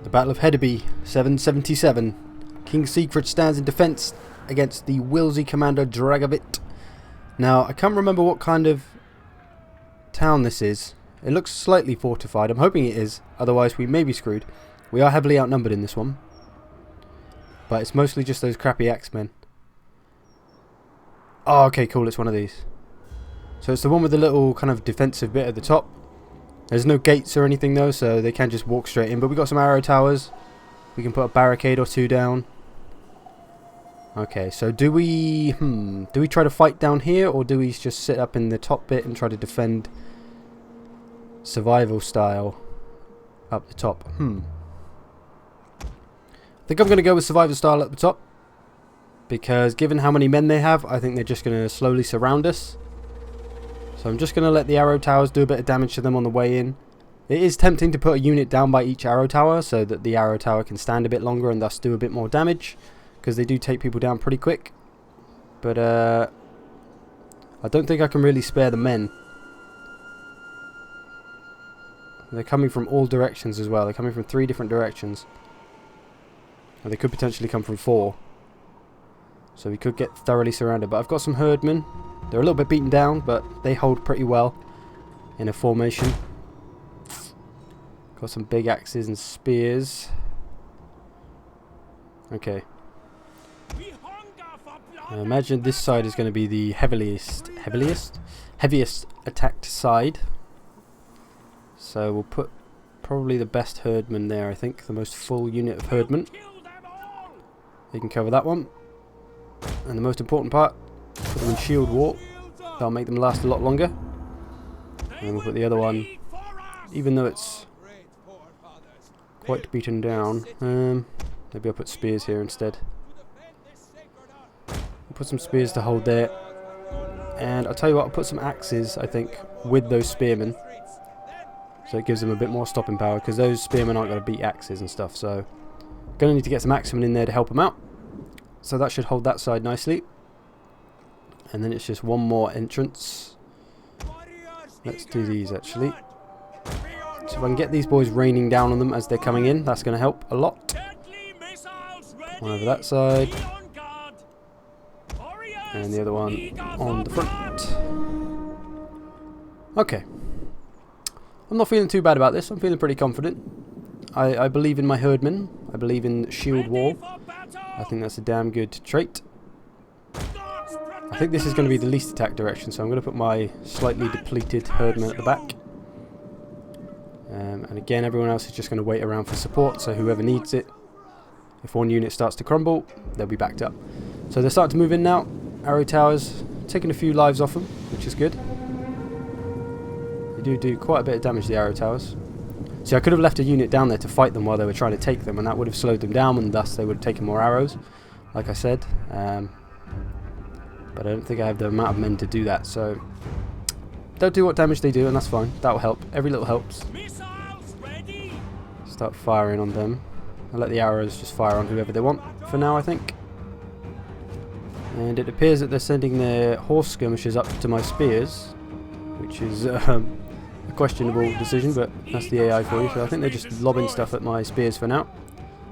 The Battle of Hedeby, 777. King Siegfried stands in defence against the Wilzi commander Dragavit. Now, I can't remember what kind of town this is. It looks slightly fortified. I'm hoping it is, otherwise we may be screwed. We are heavily outnumbered in this one. But it's mostly just those crappy Axemen. Oh, okay, cool, it's one of these. So it's the one with the little kind of defensive bit at the top. There's no gates or anything though, so they can just walk straight in. But we've got some arrow towers. We can put a barricade or two down. Okay, so do we try to fight down here, or do we just sit up in the top bit and try to defend survival style up the top? I think I'm going to go with survival style at the top, because given how many men they have, I think they're just going to slowly surround us. So I'm just going to let the arrow towers do a bit of damage to them on the way in. It is tempting to put a unit down by each arrow tower so that the arrow tower can stand a bit longer and thus do a bit more damage, because they do take people down pretty quick. But I don't think I can really spare the men. They're coming from all directions as well. They're coming from 3 different directions. And they could potentially come from 4. So we could get thoroughly surrounded. But I've got some herdmen. They're a little bit beaten down, but they hold pretty well in a formation. Got some big axes and spears. Okay. I imagine this side is going to be the heaviest attacked side. So we'll put probably the best herdman there, I think. The most full unit of herdmen. They can cover that one. And the most important part, put them in shield wall. That'll make them last a lot longer. And we'll put the other one, even though it's quite beaten down. Maybe I'll put spears here instead. I'll put some spears to hold there. And I'll tell you what, I'll put some axes, I think, with those spearmen. So it gives them a bit more stopping power, because those spearmen aren't going to beat axes and stuff. So going to need to get some axemen in there to help them out. So that should hold that side nicely. And then it's just one more entrance. Let's do these actually. So if I can get these boys raining down on them as they're coming in, that's going to help a lot. One over that side. And the other one on the front. Okay. I'm not feeling too bad about this. I'm feeling pretty confident. I believe in my herdmen. I believe in shield wall. I think that's a damn good trait. I think this is going to be the least attack direction, so I'm going to put my slightly depleted herdmen at the back. And again, everyone else is just going to wait around for support, so whoever needs it, if one unit starts to crumble, they'll be backed up. So they're starting to move in now. Arrow towers, taking a few lives off them, which is good. They do quite a bit of damage, the arrow towers. See, I could have left a unit down there to fight them while they were trying to take them, and that would have slowed them down, and thus they would have taken more arrows, like I said. But I don't think I have the amount of men to do that, so they'll do what damage they do, and that's fine. That will help. Every little helps. Start firing on them. I'll let the arrows just fire on whoever they want for now, I think. And it appears that they're sending their horse skirmishers up to my spears, which is a questionable decision, but that's the AI for you. So I think they're just lobbing stuff at my spears for now.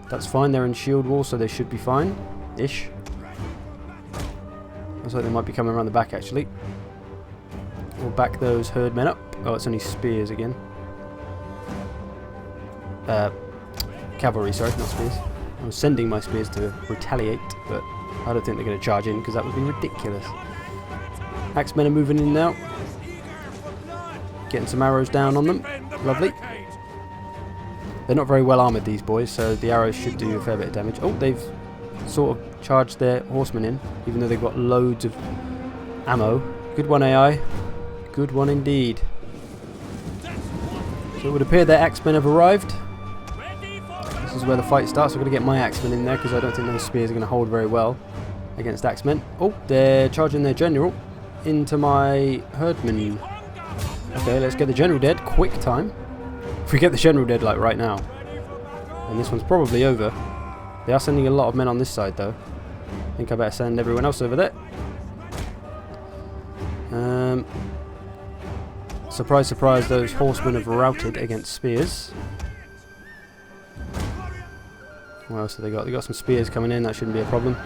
That's fine. They're in shield wall, so they should be fine-ish. Looks like they might be coming around the back, actually. We'll back those herdmen up. Oh, it's only spears again. Cavalry, sorry, not spears. I was sending my spears to retaliate, but I don't think they're going to charge in, because that would be ridiculous. Axemen are moving in now. Getting some arrows down on them. Lovely. They're not very well armoured, these boys, so the arrows should do a fair bit of damage. Oh, they've sort of charged their horsemen in, even though they've got loads of ammo. Good one, AI. Good one indeed. So it would appear their axemen have arrived. This is where the fight starts. I'm going to get my axemen in there, because I don't think those spears are going to hold very well against axemen. Oh, they're charging their general into my herdmen. Okay, let's get the general dead. Quick time. If we get the general dead, like, right now. And this one's probably over. They are sending a lot of men on this side, though. I think I better send everyone else over there. Surprise, surprise, those horsemen have routed against spears. What else have they got? They got some spears coming in. That shouldn't be a problem.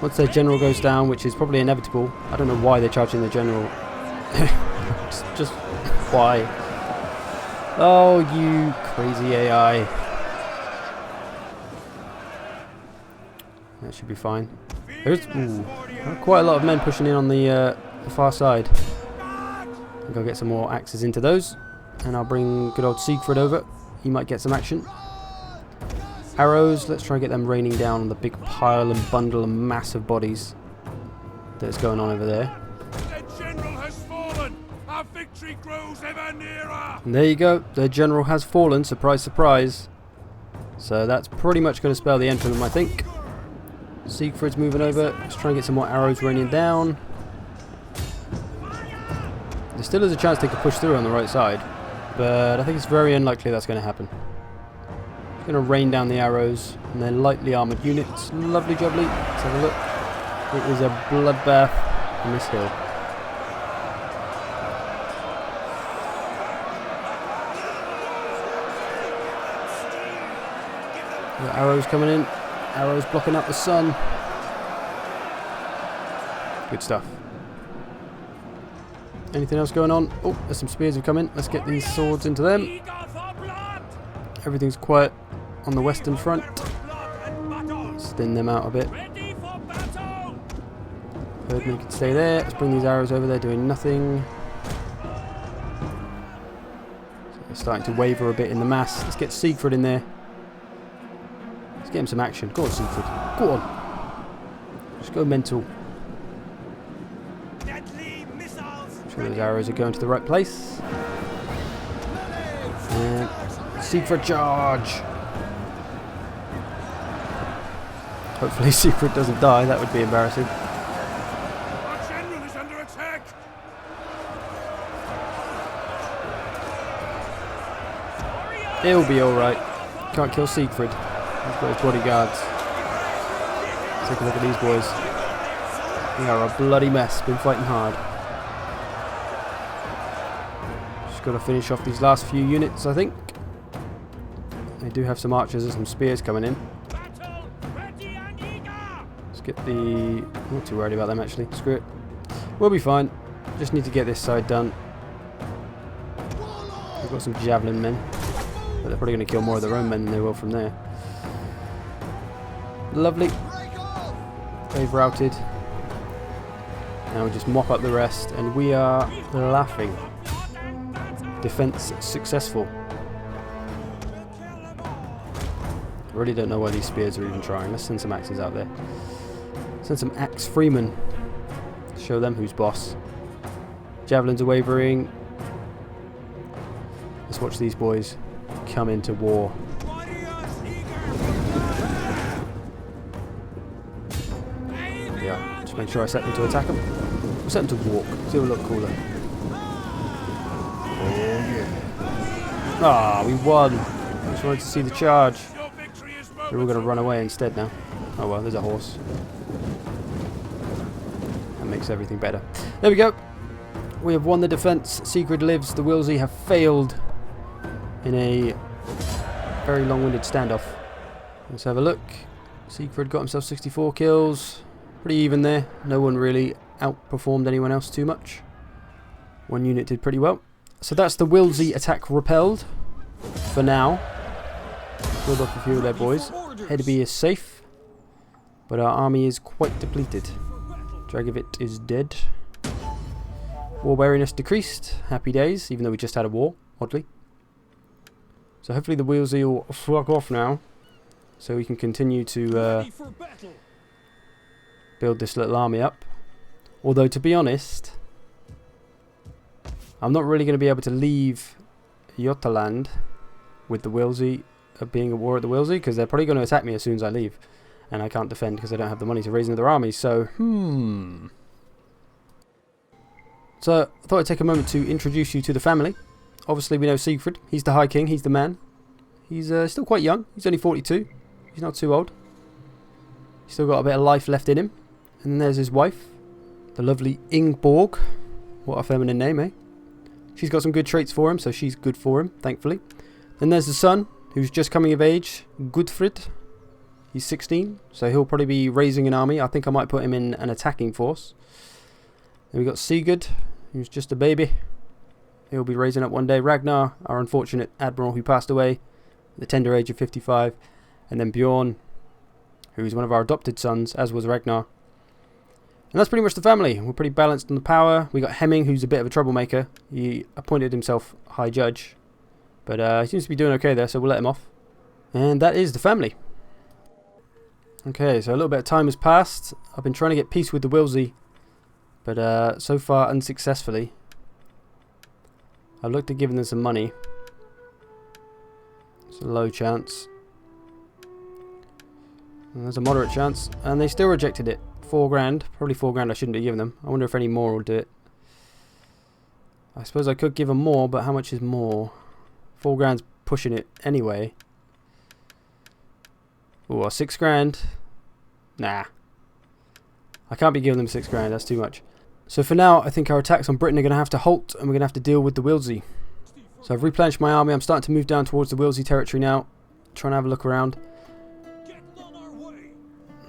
Once their general goes down, which is probably inevitable. I don't know why they're charging the general. just why? Oh, you crazy AI. That should be fine. There's quite a lot of men pushing in on the far side. I'll go get some more axes into those. And I'll bring good old Siegfried over. He might get some action. Arrows, let's try and get them raining down on the big pile and bundle and mass of bodies that's going on over there. The general has fallen. Our victory grows ever nearer. And there you go, the general has fallen, surprise surprise. So that's pretty much going to spell the end for them, I think. Siegfried's moving over, let's try and get some more arrows raining down. There still is a chance they could push through on the right side, but I think it's very unlikely that's going to happen. Going to rain down the arrows and then lightly armoured units. Lovely jubbly. Let's have a look. It is a bloodbath on this hill. The arrows coming in. Arrows blocking out the sun. Good stuff. Anything else going on? Oh, there's some spears have come in. Let's get these swords into them. Everything's quiet on the western front. Let's thin them out a bit. Herdman can stay there. Let's bring these arrows over there doing nothing. So they're starting to waver a bit in the mass. Let's get Siegfried in there. Let's get him some action. Go on, Siegfried. Go on. Just go mental. Make sure those arrows are going to the right place. And Siegfried charge! Hopefully Siegfried doesn't die, that would be embarrassing. Our general is under attack. He'll be alright. Can't kill Siegfried. He's got his bodyguards. Take a look at these boys. They are a bloody mess, been fighting hard. Just got to finish off these last few units, I think. They do have some archers and some spears coming in. Let's get the... I'm not too worried about them actually. Screw it. We'll be fine. Just need to get this side done. We've got some javelin men. But they're probably going to kill more of their own men than they will from there. Lovely. They've routed. Now we'll just mop up the rest. And we are laughing. Defense successful. I really don't know why these spears are even trying. Let's send some axes out there. Send some axe freemen. Show them who's boss. Javelins are wavering. Let's watch these boys come into war. Yeah, just make sure I set them to attack them. We'll set them to walk. See what look cooler. Oh yeah. Ah, we won. I just wanted to see the charge. They're all going to run away instead now. Oh well, there's a horse. That makes everything better. There we go. We have won the defense. Siegfried lives. The Wilzi have failed in a very long-winded standoff. Let's have a look. Siegfried got himself 64 kills. Pretty even there. No one really outperformed anyone else too much. One unit did pretty well. So that's the Wilzi attack repelled. For now. Killed off a few of their boys. Hedeby is safe. But our army is quite depleted. Dragovit is dead. War weariness decreased. Happy days, even though we just had a war, oddly. So hopefully the Wilzi will fuck off now. So we can continue to build this little army up. Although, to be honest, I'm not really going to be able to leave Jotaland with the Wilzi being a war at the Wilzi, because they're probably going to attack me as soon as I leave. And I can't defend because I don't have the money to raise another army. So, So, I thought I'd take a moment to introduce you to the family. Obviously, we know Siegfried. He's the High King. He's the man. He's still quite young. He's only 42. He's not too old. He's still got a bit of life left in him. And then there's his wife, the lovely Ingeborg. What a feminine name, eh? She's got some good traits for him, so she's good for him, thankfully. Then there's the son, who's just coming of age, Gudfrid. He's 16, so he'll probably be raising an army. I think I might put him in an attacking force. Then we've got Sigurd, who's just a baby. He'll be raising up one day. Ragnar, our unfortunate admiral who passed away at the tender age of 55. And then Bjorn, who is one of our adopted sons, as was Ragnar. And that's pretty much the family. We're pretty balanced on the power. We got Hemming, who's a bit of a troublemaker. He appointed himself High Judge. But he seems to be doing okay there, so we'll let him off. And that is the family. Okay, so a little bit of time has passed. I've been trying to get peace with the Wilzi, but so far unsuccessfully. I've looked at giving them some money. It's a low chance. And there's a moderate chance, and they still rejected it. 4 grand, probably 4 grand I shouldn't be giving them. I wonder if any more will do it. I suppose I could give them more, but how much is more? 4 grand's pushing it anyway. Ooh, 6 grand. Nah. I can't be giving them 6 grand, that's too much. So for now, I think our attacks on Britain are going to have to halt, and we're going to have to deal with the Wilzi. So I've replenished my army. I'm starting to move down towards the Wilzi territory now. Trying to have a look around.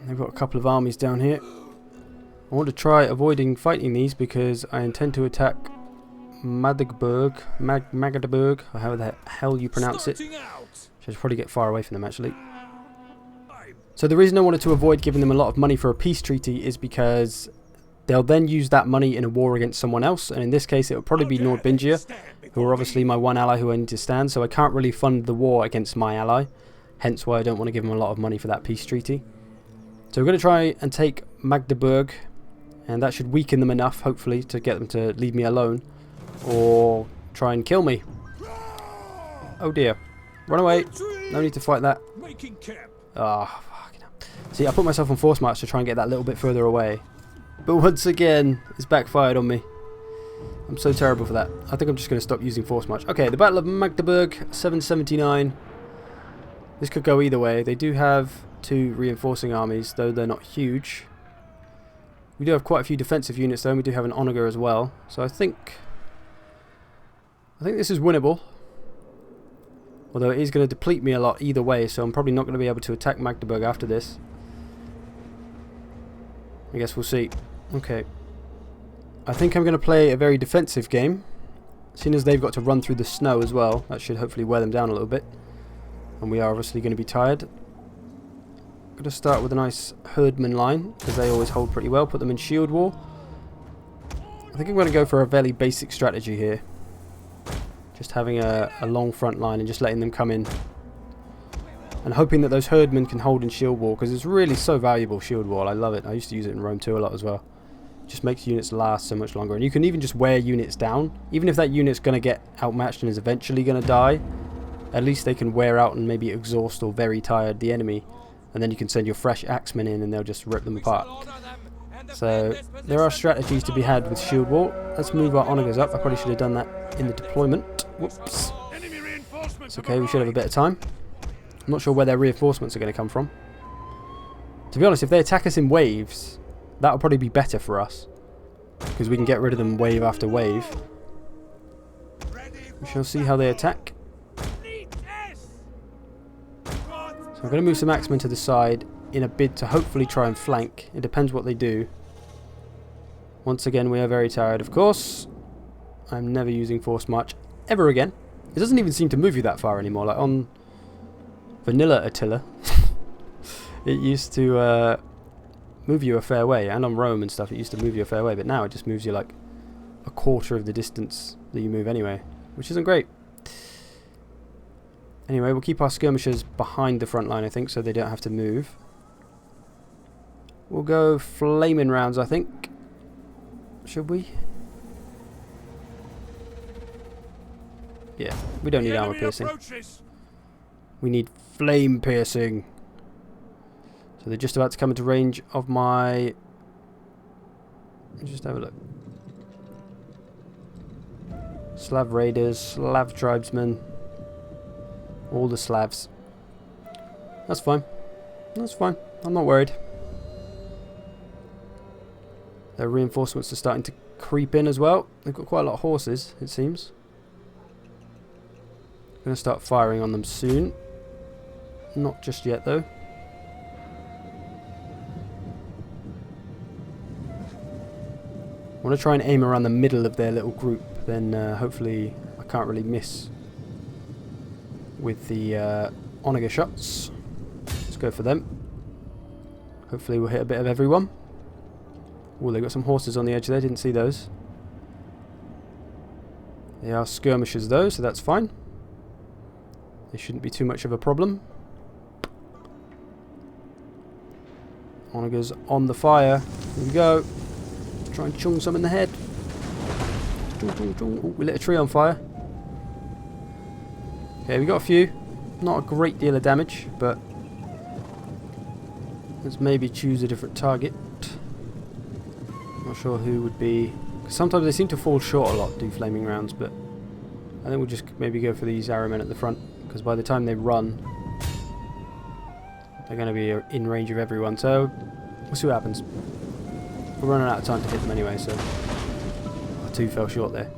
They've got a couple of armies down here. I want to try avoiding fighting these because I intend to attack Magdeburg, or however the hell you pronounce it. Should probably get far away from them actually. So the reason I wanted to avoid giving them a lot of money for a peace treaty is because they'll then use that money in a war against someone else, and in this case it will probably be Nordbingia, who are obviously my one ally who I need to stand, so I can't really fund the war against my ally, hence why I don't want to give them a lot of money for that peace treaty. So we're going to try and take Magdeburg, and that should weaken them enough, hopefully, to get them to leave me alone, or try and kill me. Oh dear. Run away. No need to fight that. Ah, fucking hell. See, I put myself on force march to try and get that little bit further away. But once again, it's backfired on me. I'm so terrible for that. I think I'm just going to stop using force march. Okay, the Battle of Magdeburg, 779. This could go either way. They do have 2 reinforcing armies, though they're not huge. We do have quite a few defensive units, though, and we do have an onager as well. So I think this is winnable. Although it is going to deplete me a lot either way, so I'm probably not going to be able to attack Magdeburg after this. I guess we'll see. Okay. I think I'm going to play a very defensive game. Seeing as they've got to run through the snow as well, that should hopefully wear them down a little bit. And we are obviously going to be tired. I'm going to start with a nice herdman line, because they always hold pretty well. Put them in shield wall. I think I'm going to go for a very basic strategy here. Just having a long front line and just letting them come in. And hoping that those herdmen can hold in shield wall, because it's really so valuable, shield wall. I love it. I used to use it in Rome 2 a lot as well. Just makes units last so much longer. And you can even just wear units down. Even if that unit's going to get outmatched and is eventually going to die, at least they can wear out and maybe exhaust or very tired the enemy. And then you can send your fresh axemen in and they'll just rip them apart. So there are strategies to be had with shield wall. Let's move our onagers up. I probably should have done that in the deployment. Whoops. It's okay, we should have a bit of time. I'm not sure where their reinforcements are going to come from. To be honest, if they attack us in waves, that'll probably be better for us, because we can get rid of them wave after wave. We shall see how they attack. So I'm going to move some axemen to the side in a bid to hopefully try and flank. It depends what they do. Once again, we are very tired, of course. I'm never using force march ever again. It doesn't even seem to move you that far anymore. Like on vanilla Attila, it used to move you a fair way, and on Rome and stuff it used to move you a fair way, but now it just moves you like a quarter of the distance that you move anyway, which isn't great. Anyway, we'll keep our skirmishers behind the front line, I think, so they don't have to move. We'll go flaming rounds, I think. Should we? Yeah, we don't need armor piercing. We need flame piercing. So they're just about to come into range of my... Let me just have a look. Slav raiders, Slav tribesmen. All the Slavs. That's fine. That's fine. I'm not worried. Their reinforcements are starting to creep in as well. They've got quite a lot of horses, it seems. I'm going to start firing on them soon. Not just yet, though. I want to try and aim around the middle of their little group, then hopefully I can't really miss with the onager shots. Let's go for them. Hopefully we'll hit a bit of everyone. Oh, they got some horses on the edge there, didn't see those. They are skirmishers though, so that's fine. They shouldn't be too much of a problem. Onagers on the fire. Here we go. Try and chung some in the head. Chung, chung, chung. Ooh, we lit a tree on fire. Okay, we got a few. Not a great deal of damage, but let's maybe choose a different target. Not sure who would be. Sometimes they seem to fall short a lot, do flaming rounds, but I think we'll just maybe go for these arrow men at the front, because by the time they run, they're going to be in range of everyone. So we'll see what happens. We're running out of time to hit them anyway, so our two fell short there.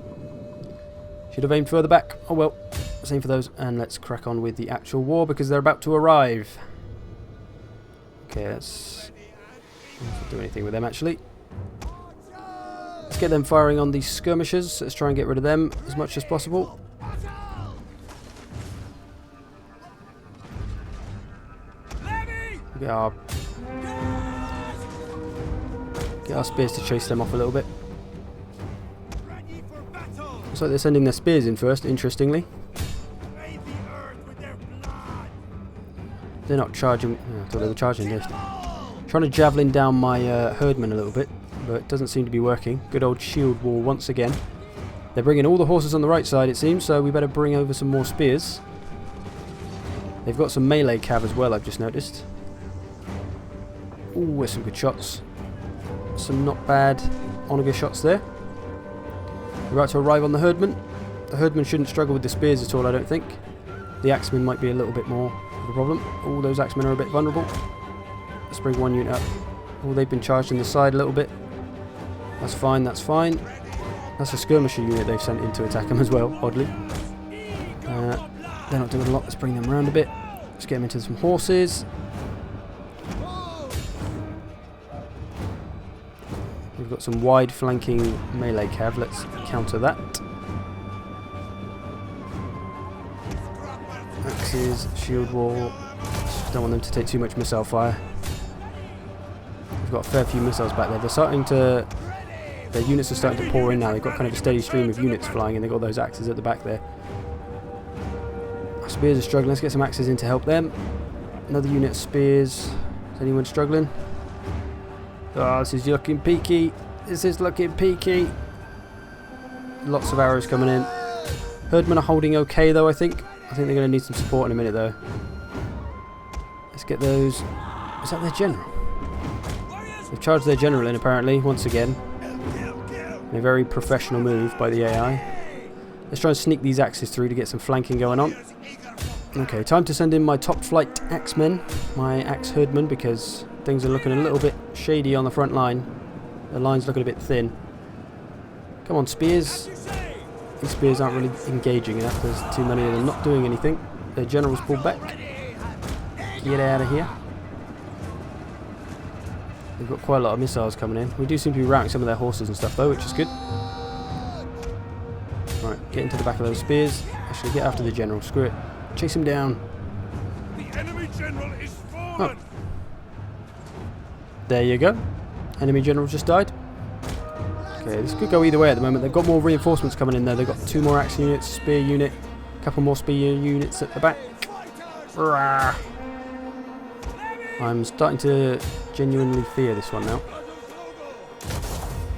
Should have aimed further back. Oh well. Same for those, and let's crack on with the actual war because they're about to arrive. Okay, let's not do anything with them actually. Let's get them firing on these skirmishers. Let's try and get rid of them as much as possible. Get our spears to chase them off a little bit. Looks like they're sending their spears in first, interestingly. They're not charging. I thought they were charging this. Trying to javelin down my herdman a little bit, but it doesn't seem to be working. Good old shield wall once again. They're bringing all the horses on the right side, it seems, so we better bring over some more spears. They've got some melee cav as well, I've just noticed. Ooh, there's some good shots. Some not bad onager shots there. We're about to arrive on the herdman. The herdman shouldn't struggle with the spears at all, I don't think. The axemen might be a little bit more of a problem. All those axemen are a bit vulnerable. Let's bring one unit up. Oh, they've been charged in the side a little bit. That's fine, that's fine. That's a skirmisher unit they've sent in to attack them as well, oddly. They're not doing a lot. Let's bring them around a bit. Let's get them into some horses. We've got some wide flanking melee cav. Let's counter that. Axes, shield wall. Don't want them to take too much missile fire. We've got a fair few missiles back there. They're starting to... Their units are starting to pour in now. They've got kind of a steady stream of units flying and they've got those axes at the back there. Our spears are struggling. Let's get some axes in to help them. Another unit of spears. Is anyone struggling? Oh, this is looking peaky. This is looking peaky. Lots of arrows coming in. Herdmen are holding okay though, I think. I think they're going to need some support in a minute though. Let's get those. Is that their general? They've charged their general in apparently, once again. A very professional move by the AI. Let's try and sneak these axes through to get some flanking going on. Okay, time to send in my top flight axemen, my axe herdmen, because things are looking a little bit shady on the front line. The line's looking a bit thin. Come on, spears. These spears aren't really engaging enough. There's too many of them not doing anything. Their general's pulled back. Get out of here. We've got quite a lot of missiles coming in. We do seem to be routing some of their horses and stuff though, which is good. Right, get into the back of those spears. Actually, get after the general. Screw it. Chase him down. The enemy general is fallen. Oh. There you go. Enemy general just died. Okay, this could go either way at the moment. They've got more reinforcements coming in there. They've got 2 more axe units, spear unit, a couple more spear units at the back. Rah. I'm starting to genuinely fear this one now.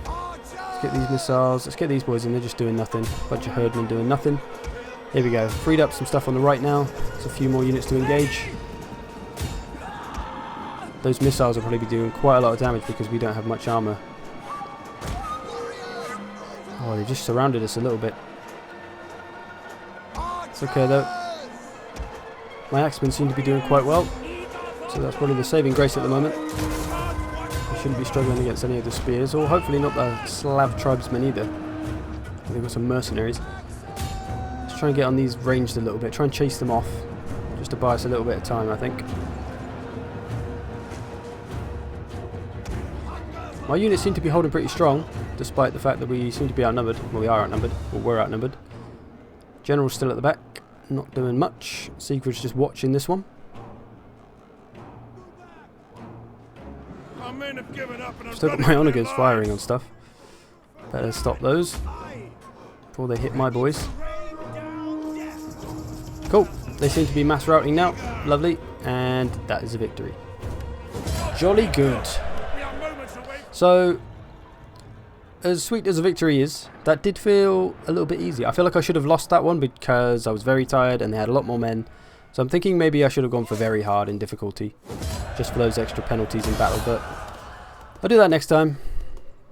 Let's get these missiles. Let's get these boys in. They're just doing nothing. Bunch of herdmen doing nothing. Here we go. Freed up some stuff on the right now. There's a few more units to engage. Those missiles will probably be doing quite a lot of damage because we don't have much armor. Oh, they just surrounded us a little bit. It's okay though. My axemen seem to be doing quite well. So that's probably the saving grace at the moment. I shouldn't be struggling against any of the spears, or hopefully not the Slav tribesmen either. They've got some mercenaries. Let's try and get on these ranged a little bit. Try and chase them off. just to buy us a little bit of time, I think. My units seem to be holding pretty strong, despite the fact that we seem to be outnumbered. Well, we are outnumbered, or we're outnumbered. General's still at the back, not doing much. Siegfried's just watching this one. Our men have given up and are Still got running my for their onagers lives. firing on stuff. Better stop those before they hit my boys. Cool. They seem to be mass routing now. Lovely. And that is a victory. Jolly good. We are moments away. So, as sweet as a victory is, that did feel a little bit easy. I feel like I should have lost that one because I was very tired and they had a lot more men. So I'm thinking maybe I should have gone for very hard in difficulty, just for those extra penalties in battle. But I'll do that next time.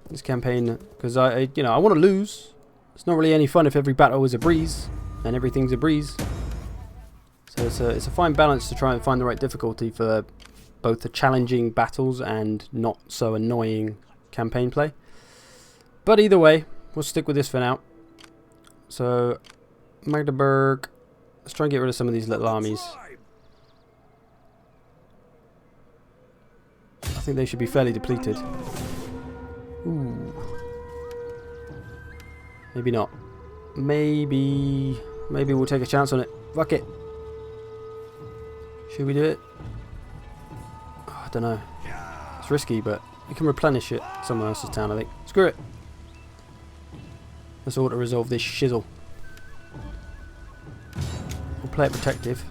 This campaign, because I want to lose. It's not really any fun if every battle is a breeze and everything's a breeze. So it's a fine balance to try and find the right difficulty for both the challenging battles and not so annoying campaign play. But either way, we'll stick with this for now. So, Magdeburg. Let's try and get rid of some of these little armies. I think they should be fairly depleted. Ooh. Maybe not. Maybe we'll take a chance on it. Fuck it. Should we do it? Oh, I don't know. It's risky, but we can replenish it somewhere else's town, I think. Screw it. Let's auto-resolve this shizzle. We'll play it protective.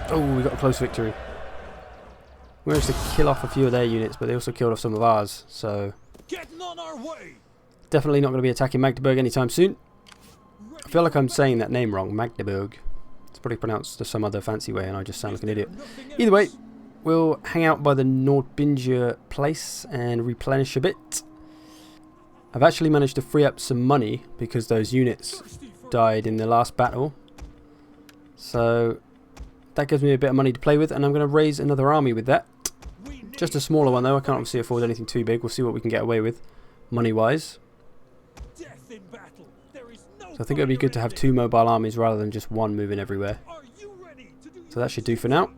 Oh, we got a close victory. We managed to kill off a few of their units, but they also killed off some of ours, so Getting on our way. definitely not going to be attacking Magdeburg anytime soon. I feel like I'm saying that name wrong, Magdeburg. It's probably pronounced some other fancy way and I just sound like an idiot. Either way, we'll hang out by the Nordbinger place and replenish a bit. I've actually managed to free up some money because those units died in the last battle. So that gives me a bit of money to play with, and I'm going to raise another army with that. Just a smaller one though, I can't obviously afford anything too big. We'll see what we can get away with, money-wise. So I think it would be good to have 2 mobile armies rather than just one moving everywhere. So that should do for now.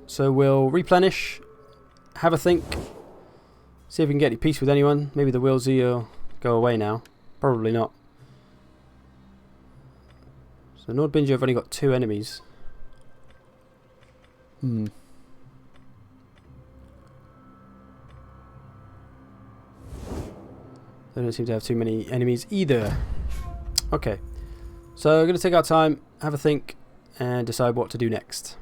So we'll replenish, have a think, see if we can get any peace with anyone. Maybe the Wilzi will go away now. Probably not. So Nordbinger have only got 2 enemies. They don't seem to have too many enemies either. Okay. So we're going to take our time, have a think, and decide what to do next.